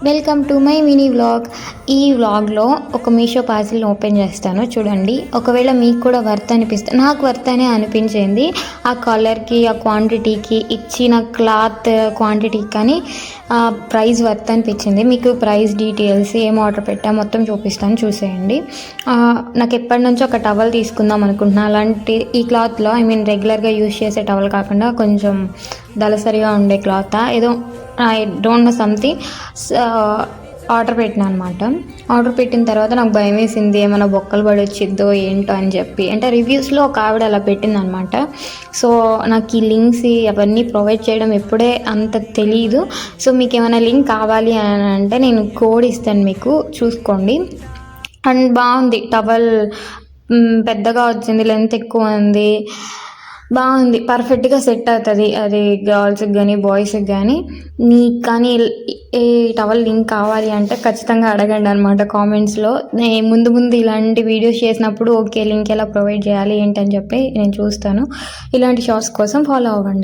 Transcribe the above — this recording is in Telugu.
Welcome to my mini vlog. ఈ వ్లాగ్లో ఒక మీషో పార్సిల్ ఓపెన్ చేస్తాను చూడండి. ఒకవేళ మీకు కూడా వర్త్ అనిపిస్తే, నాకు వర్త్ అనే అనిపించింది. ఆ కలర్కి, ఆ క్వాంటిటీకి, ఇచ్చిన క్లాత్ క్వాంటిటీకి కానీ ప్రైస్ వర్త్ అనిపించింది. మీకు ప్రైస్ డీటెయిల్స్, ఏం ఆర్డర్ పెట్టా మొత్తం చూపిస్తాను, చూసేయండి. నాకు ఎప్పటి నుంచో ఒక టవల్ తీసుకుందాం అనుకుంటున్నాను. అలాంటి ఈ క్లాత్లో రెగ్యులర్గా యూజ్ చేసే టవల్ కాకుండా కొంచెం దళసరిగా ఉండే క్లాత్, ఏదో I don't know something order పెట్టిన అనమాట. ఆర్డర్ పెట్టిన తర్వాత నాకు భయం వేసింది, ఏమైనా బొక్కలు పడి వచ్చిద్దో ఏంటో అని చెప్పి. అంటే రివ్యూస్లో ఒక ఆవిడ అలా పెట్టింది అనమాట. సో నాకు ఈ లింక్స్ అవన్నీ ప్రొవైడ్ చేయడం ఎప్పుడే అంత తెలీదు. సో మీకు ఏమైనా లింక్ కావాలి అని అంటే నేను కోడ్ ఇస్తాను, మీకు చూసుకోండి. అండ్ బాగుంది టవల్, పెద్దగా వచ్చింది, లెంత్ ఎక్కువ ఉంది, బాగుంది, పర్ఫెక్ట్గా సెట్ అవుతుంది. అది గర్ల్స్కి కానీ బాయ్స్కి కానీ. మీకు కానీ ఏ టవల్ లింక్ కావాలి అంటే ఖచ్చితంగా అడగండి అనమాట కామెంట్స్లో. ముందు ముందు ఇలాంటి వీడియోస్ చేసినప్పుడు ఓకే లింక్ ఎలా ప్రొవైడ్ చేయాలి ఏంటని చెప్పి నేను చూస్తాను. ఇలాంటి షార్ట్స్ కోసం ఫాలో అవ్వండి.